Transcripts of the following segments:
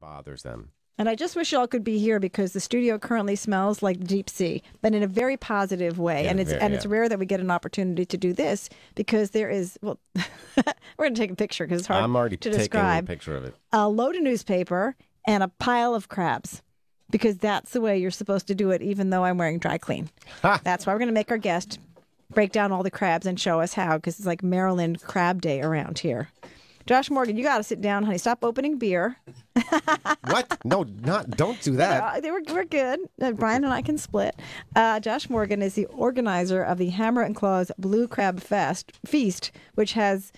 bothers them. And I just wish y'all could be here because the studio currently smells like deep sea, but in a very positive way. And it's rare that we get an opportunity to do this because there is, well, we're going to take a picture because it's hard I'm already to taking describe. a picture of it. A load of newspaper and a pile of crabs because that's the way you're supposed to do it, even though I'm wearing dry clean. That's why we're going to make our guest break down all the crabs and show us how, because it's like Maryland Crab Day around here. Josh Morgan, you got to sit down, honey. Stop opening beer. What? No, don't do that. We're good. Brian and I can split. Josh Morgan is the organizer of the Hammer and Claws Blue Crab Feast, which has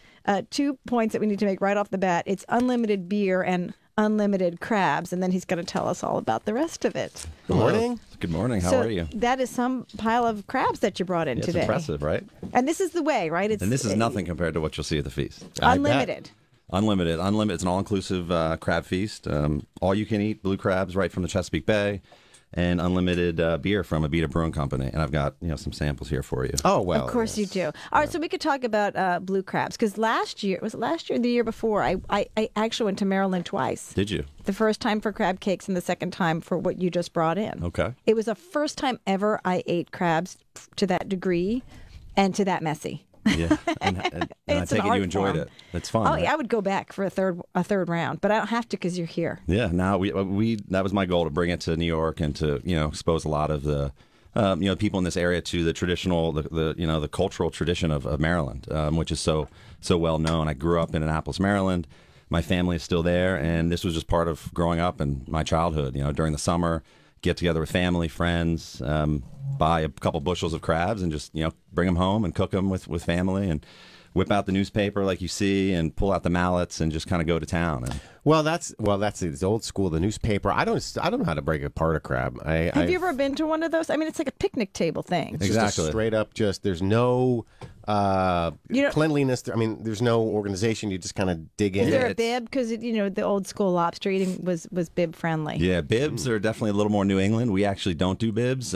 2 points that we need to make right off the bat. It's unlimited beer and unlimited crabs, and then he's going to tell us all about the rest of it. Good morning. Good morning. How are you? That is some pile of crabs that you brought in today. It's impressive, right? And this is the way, right? And this is nothing compared to what you'll see at the feast. Unlimited. Unlimited. It's an all-inclusive crab feast. All you can eat blue crabs right from the Chesapeake Bay, and unlimited beer from Abita Brewing Company. And I've got some samples here for you. Oh well, of course you do. All right, so we could talk about blue crabs because last year, was it last year or the year before? I actually went to Maryland twice. Did you? The first time for crab cakes and the second time for what you just brought in. Okay. It was the first time ever I ate crabs to that degree and to that messy. Yeah, and I take it you enjoyed it. It's fun. Oh right? yeah, I would go back for a third round, but I don't have to because you're here. Yeah, now we that was my goal to bring it to New York and to expose a lot of the people in this area to the traditional the cultural tradition of Maryland, which is so well known. I grew up in Annapolis, Maryland. My family is still there, and this was just part of growing up and my childhood. During the summer, get together with family, friends, buy a couple bushels of crabs and just bring them home and cook them with family and whip out the newspaper like you see and pull out the mallets and just kind of go to town. That's it's old school. The newspaper. I don't know how to break apart a crab. Have you ever been to one of those? I mean, it's like a picnic table thing. It's just a straight up. There's no cleanliness. I mean, there's no organization. You just kind of dig in. Is there a bib? Because the old school lobster eating was bib friendly. Yeah, bibs are definitely a little more New England. We actually don't do bibs.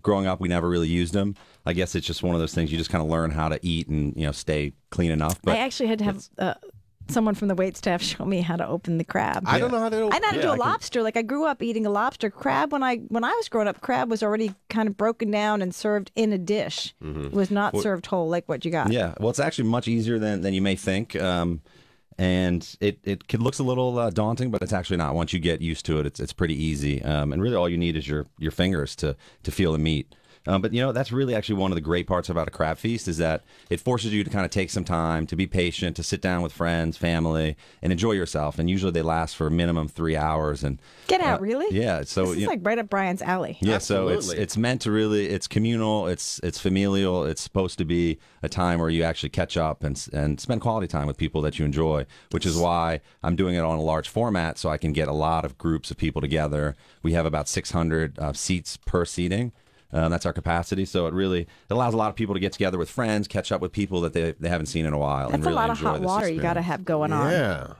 Growing up, we never really used them. I guess it's just one of those things you just kind of learn how to eat and stay clean enough. But I actually had to have someone from the wait staff show me how to open the crab. I don't know how to open. I know how to do a lobster. Like I grew up eating a lobster. Crab when I was growing up, crab was already kind of broken down and served in a dish. It was not served whole like what you got. Yeah, well, it's actually much easier than you may think. And it looks a little daunting, but it's actually not. Once you get used to it, it's pretty easy. And really, all you need is your fingers to feel the meat. But that's really actually one of the great parts about a crab feast is that it forces you to kind of take some time, to be patient, to sit down with friends, family, and enjoy yourself. And usually they last for a minimum 3 hours. And get out, really? Yeah. So this is like right up Brian's alley. Yeah. Absolutely. So it's meant to really, it's communal, it's familial. It's supposed to be a time where you actually catch up and spend quality time with people that you enjoy, which is why I'm doing it on a large format so I can get a lot of groups of people together. We have about 600 seats per seating. That's our capacity, so it allows a lot of people to get together with friends, catch up with people that they haven't seen in a while. That's and really a lot of hot water you got to have going on.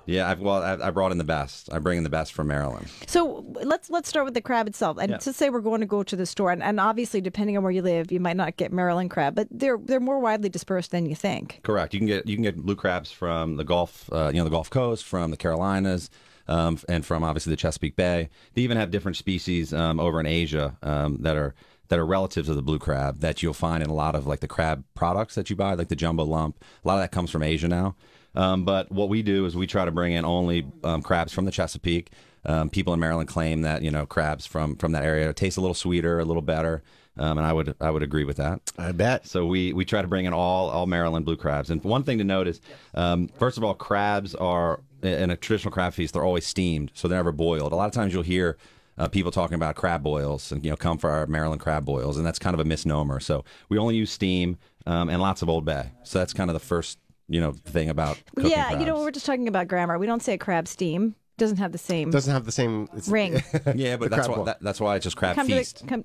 Yeah. I brought in the best. I bring in the best from Maryland. So let's start with the crab itself. And to say we're going to go to the store, and obviously depending on where you live, you might not get Maryland crab, but they're more widely dispersed than you think. Correct. You can get blue crabs from the Gulf, the Gulf Coast, from the Carolinas. And from obviously the Chesapeake Bay. They even have different species over in Asia that are relatives of the blue crab that you'll find in a lot of like the crab products that you buy, like the jumbo lump. A lot of that comes from Asia now. But what we do is we try to bring in only crabs from the Chesapeake. People in Maryland claim that crabs from that area taste a little sweeter, a little better. And I would agree with that. I bet. So we try to bring in all Maryland blue crabs. And one thing to note is, first of all, crabs are in a traditional crab feast. They're always steamed, so they're never boiled. A lot of times you'll hear people talking about crab boils and come for our Maryland crab boils, and that's kind of a misnomer. So we only use steam and lots of Old Bay. So that's kind of the first thing about cooking crabs. We're just talking about grammar. We don't say crab steam. Doesn't have the same ring. Yeah, but that's why it's just crab feast. Come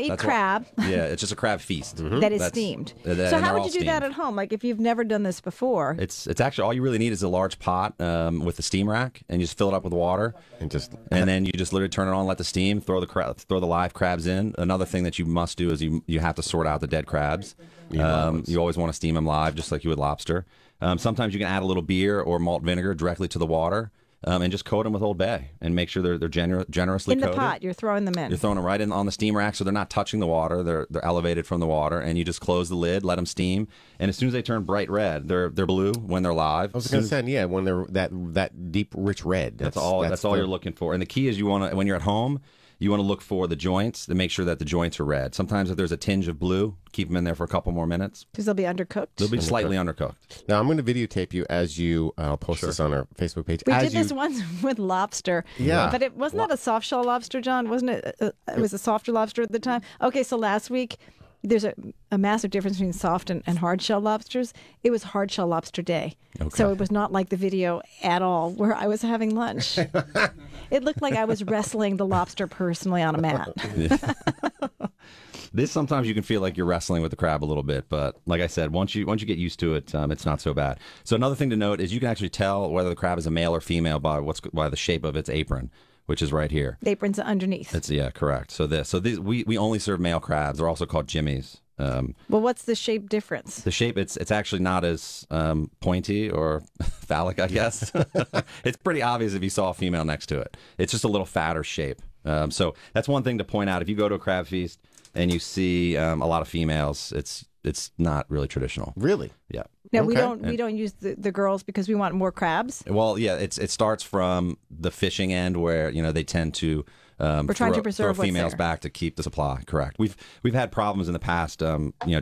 eat That's crab. Yeah, it's just a crab feast. That is steamed. So how would you do that at home? Like if you've never done this before? It's actually all you really need is a large pot with a steam rack, and you just fill it up with water, and then you just literally turn it on, let the steam, throw the live crabs in. Another thing that you must do is you have to sort out the dead crabs. You always want to steam them live, just like you would lobster. Sometimes you can add a little beer or malt vinegar directly to the water. and just coat them with Old Bay and make sure they're generously in the coated. pot. You're throwing them in. You're throwing them right in on the steam rack, so they're not touching the water. They're elevated from the water, and you just close the lid, let them steam, and as soon as they turn bright red, they're blue when they're live. I was going to say, yeah, when they're that deep, rich red. That's all you're looking for. And the key is when you're at home, you want to look for the joints to make sure that the joints are red. Sometimes if there's a tinge of blue, keep them in there for a couple more minutes. Because they'll be undercooked. They'll be slightly undercooked. Now, I'm going to videotape you as you, I'll post this on our Facebook page. We did this once with lobster. Yeah. But it wasn't that a soft shell lobster, John? Wasn't it? It was a softer lobster at the time. Okay, so last week, there's a massive difference between soft and hard shell lobsters. It was hard shell lobster day. Okay. So it was not like the video at all where I was having lunch. It looked like I was wrestling the lobster personally on a mat. This sometimes you can feel like you're wrestling with the crab a little bit, but like I said, once you get used to it, it's not so bad. So another thing to note is you can actually tell whether the crab is a male or female by the shape of its apron, which is right here. The apron's underneath. Correct. So we only serve male crabs. They're also called jimmies. Well, what's the shape difference? The shape, it's actually not as pointy or phallic, I guess. It's pretty obvious if you saw a female next to it. It's just a little fatter shape. So that's one thing to point out. If you go to a crab feast and you see a lot of females, it's not really traditional. Really? Yeah. No, okay. we don't use the girls because we want more crabs. Well, yeah, it starts from the fishing end where they tend to we're trying to preserve throw females back to keep the supply. Correct. We've had problems in the past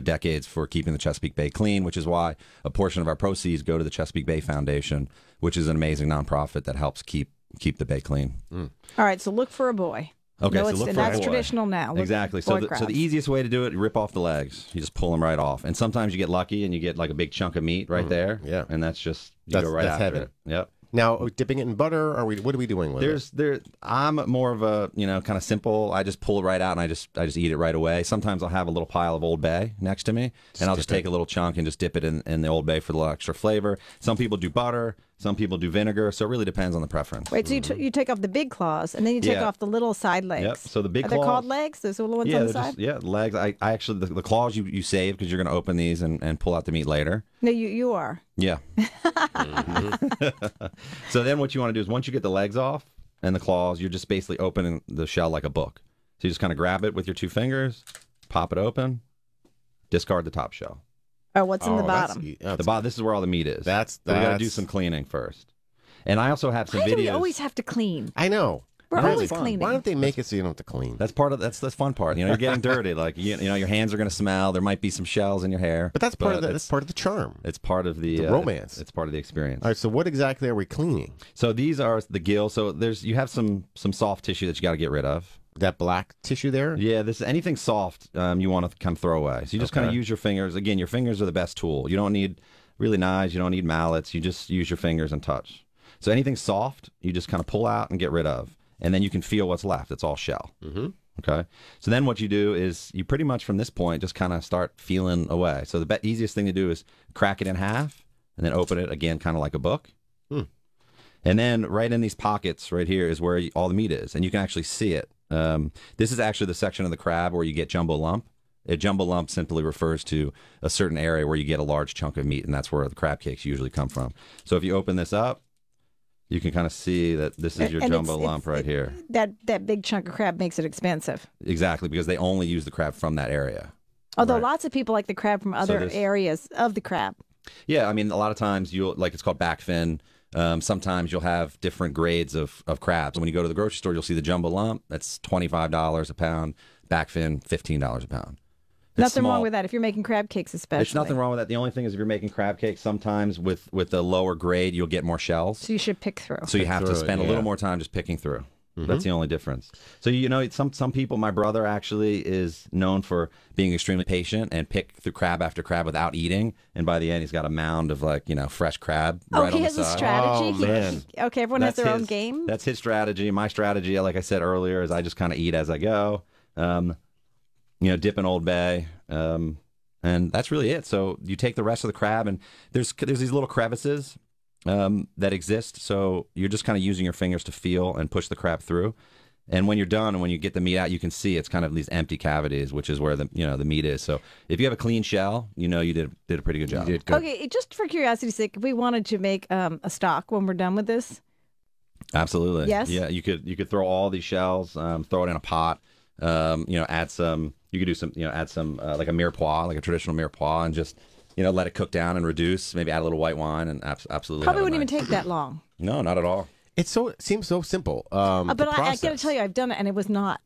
decades for keeping the Chesapeake Bay clean, which is why a portion of our proceeds go to the Chesapeake Bay Foundation, which is an amazing nonprofit that helps keep the bay clean. All right, so look for a boy. Okay, so look for that's a boy. Traditional now. Exactly. So the easiest way to do it, you rip off the legs. You just pull them right off. And sometimes you get lucky and you get like a big chunk of meat right there. Yeah. And that's just, you go right after it. Yep. Now, dipping it in butter, what are we doing with it? I'm more of a, kind of simple. I just pull it right out and I just eat it right away. Sometimes I'll have a little pile of Old Bay next to me, and I'll just take a little chunk and just dip it in the Old Bay for a little extra flavor. Some people do butter. Some people do vinegar, so it really depends on the preference. Wait, so you take off the big claws, and then you take off the little side legs. Yep. So the big claws. Are they called legs? Those little ones on the side? Legs. I actually, the claws you save because you're going to open these and pull out the meat later. No, you are. Yeah. So then what you want to do is once you get the legs off and the claws, you're just basically opening the shell like a book. So you just kind of grab it with your 2 fingers, pop it open, discard the top shell. Oh, what's in the bottom? The bottom. This is where all the meat is. So we got to do some cleaning first. And I also have some videos. Why do we always have to clean? I know. We're always cleaning. Why don't they make it so you don't have to clean? That's the fun part. You're getting dirty. Like your hands are going to smell. There might be some shells in your hair. But that's part of the charm. It's part of the romance. It's part of the experience. All right. So what exactly are we cleaning? So these are the gill. So you have some soft tissue that you got to get rid of. That black tissue there? Yeah, anything soft you want to kind of throw away. So you just kind of use your fingers. Again, your fingers are the best tool. You don't need really knives. You don't need mallets. You just use your fingers and touch. So anything soft, you just kind of pull out and get rid of. And then you can feel what's left. It's all shell. Mm-hmm. Okay? So then what you do is you pretty much from this point just kind of start feeling away. So the easiest thing to do is crack it in half and then open it again kind of like a book. And then right in these pockets right here is where all the meat is. And you can actually see it. This is actually the section of the crab where you get jumbo lump. A jumbo lump simply refers to a certain area where you get a large chunk of meat, and that's where the crab cakes usually come from. So if you open this up, you can kind of see that this is your jumbo lump right here. That big chunk of crab makes it expensive. Exactly, because they only use the crab from that area. Although lots of people like the crab from other areas of the crab. Yeah, I mean, a lot of times it's called backfin. Sometimes you'll have different grades of crabs. When you go to the grocery store, you'll see the jumbo lump. That's $25 a pound. Backfin, $15 a pound. Nothing wrong with that if you're making crab cakes, especially. There's nothing wrong with that. The only thing is if you're making crab cakes, sometimes with the lower grade, you'll get more shells. So you should pick through. So you have to spend a little more time just picking through. Mm-hmm. That's the only difference. So, some people, my brother actually is known for being extremely patient and pick through crab after crab without eating. And by the end, he's got a mound of fresh crab right on the side. He has a strategy? Oh, man. Okay, everyone has their own game? That's his strategy. My strategy, like I said earlier, is I just kind of eat as I go. Dip in Old Bay. And that's really it. So you take the rest of the crab, and there's these little crevices that exist. So you're just kind of using your fingers to feel and push the crab through. And when you're done and when you get the meat out, you can see it's kind of these empty cavities, which is where the meat is. So if you have a clean shell, you did a pretty good job. You did good. Okay, just for curiosity's sake, if we wanted to make a stock when we're done with this, Absolutely. Yes? Yeah, you could throw all these shells, throw it in a pot. Add some. You could do some. Add some like a mirepoix, like a traditional mirepoix, and just let it cook down and reduce. Maybe add a little white wine, and absolutely. Probably wouldn't even take that long. No, not at all. It seems so simple. But I got to tell you, I've done it, and it was not.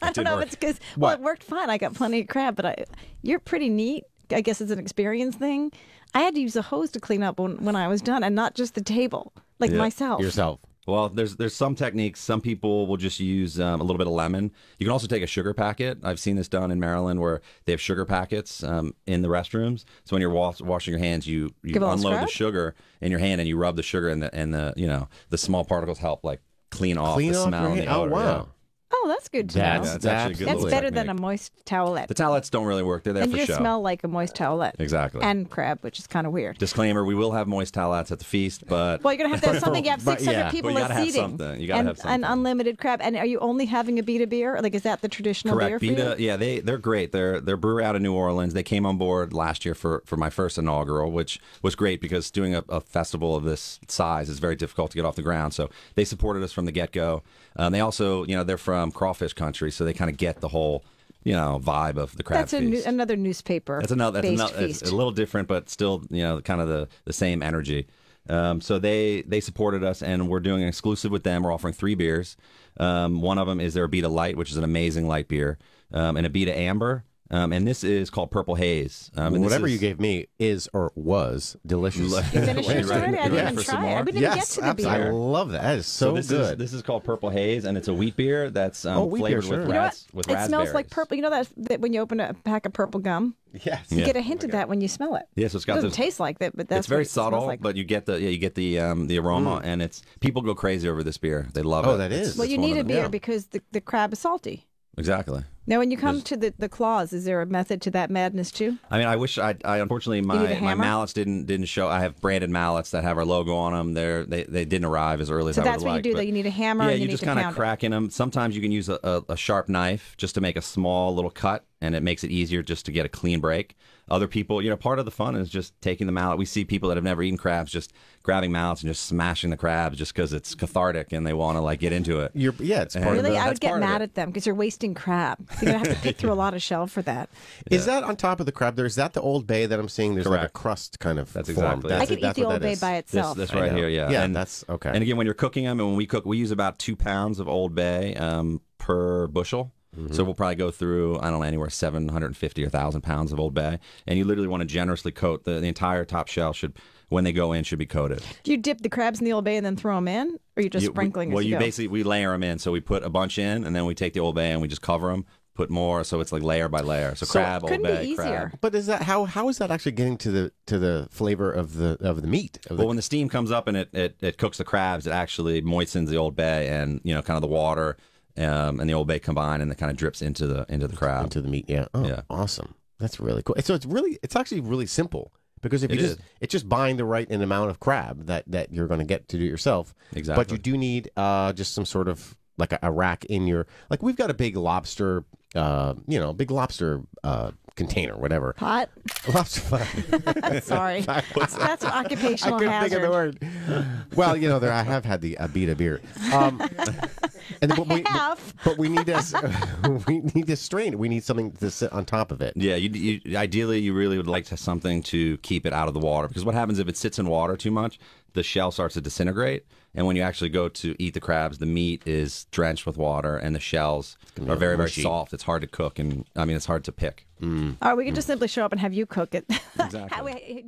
I don't know if it's because it worked fine. I got plenty of crab, but you're pretty neat. I guess it's an experience thing. I had to use a hose to clean up when I was done, and not just the table, like myself. Yourself. Well, there's some techniques. Some people will just use a little bit of lemon. You can also take a sugar packet. I've seen this done in Maryland where they have sugar packets in the restrooms. So when you're washing your hands, you unload the sugar in your hand and you rub the sugar and the small particles help like clean off the smell and the odor. Oh, wow. Yeah. Oh, that's good to know. That's actually a good That's little better technique. than a moist towelette. The towelettes don't really work. They're there and for you show. smell like a moist towelette. Exactly. And crab, which is kind of weird. Disclaimer: we will have moist towelettes at the feast, but Well, you're gonna have to have something. You have 600 people Well, you at gotta have seating. something. You gotta have something. And unlimited crab. And are you only having a Beta beer? Like, is that the traditional beer correct. for Beta, you? yeah, they're great. They're brewery out of New Orleans. They came on board last year for my first inaugural, which was great because doing a festival of this size is very difficult to get off the ground. So they supported us from the get go. They also, they're from crawfish country, so they kind of get the whole, vibe of the crab feast. That's another newspaper. That's another. feast. It's a little different, but still, kind of the same energy. So they supported us, and we're doing an exclusive with them. We're offering 3 beers. One of them is their Beta Light, which is an amazing light beer, and a Beta Amber. And this is called Purple Haze. And whatever you gave me is or was delicious. You finished yours already? I didn't even try it. I didn't even get to the beer. I love that. That is so good. This is called Purple Haze, and it's a wheat beer that's flavored with raspberries. It smells like purple. You know that when you open a pack of purple gum? Yes. You get a hint of that when you smell it. Yeah, so it's got it doesn't taste like that, but that's it's very what it smells subtle, like. but you get the aroma, and it's people go crazy over this beer. They love it. Oh, that is. Well, you need a beer because the crab is salty. Exactly. Now, when you come to the claws, is there a method to that madness too? I mean, I wish I unfortunately my mallets didn't show. I have branded mallets that have our logo on them. They didn't arrive as early as I would like. So that's what you do. You need a hammer. Yeah, and you need just to kind of pound crack in them. Sometimes you can use a sharp knife just to make a small little cut, and it makes it easier just to get a clean break. Other people, part of the fun is just taking the mallet. We see people that have never eaten crabs just grabbing mallets and just smashing the crabs just because it's cathartic and they want to get into it. It's part of Really, I the. would get mad at them because you're wasting crab. You're gonna have to pick through a lot of shell for that. Is that on top of the crab? Is that the Old Bay that I'm seeing? There's like a crust kind of. That's form. exactly. I could eat the Old Bay by itself. This right here, yeah. Yeah, and that's okay. And again, when you're cooking them, and when we cook, we use about 2 pounds of Old Bay per bushel. Mm-hmm. So we'll probably go through, I don't know, anywhere 750 or 1,000 pounds of Old Bay. And you literally want to generously coat the entire top shell when they go in, should be coated. Do you dip the crabs in the Old Bay and then throw them in? Or are you just sprinkling as you go? Basically, we layer them in. So we put a bunch in, and then we take the Old Bay and we just cover them, put more, so it's like layer by layer. So crab, Old Bay, crab. But is that how is that actually getting to the flavor of the meat? When the steam comes up and it cooks the crabs, it actually moistens the Old Bay and kind of the water and the Old Bay combine, and it kind of drips into the crab, into the meat. Yeah. Oh, yeah. Awesome. That's really cool. So it's actually really simple. Because if it's just buying the right amount of crab that you're going to get to do it yourself. Exactly. But you do need just some sort of like a rack in your, like we've got a big lobster, container, whatever. Pot? Lobster pot. Sorry. That's an occupational I couldn't hazard. think of the word. Well, I have had the Beta beer. But we need to strain it. We need something to sit on top of it. Yeah, ideally, you really would like to have something to keep it out of the water. Because what happens if it sits in water too much, the shell starts to disintegrate. And when you actually go to eat the crabs, the meat is drenched with water, and the shells are very, very soft. It's hard to cook, and it's hard to pick. All right, we can just simply show up and have you cook it. Exactly.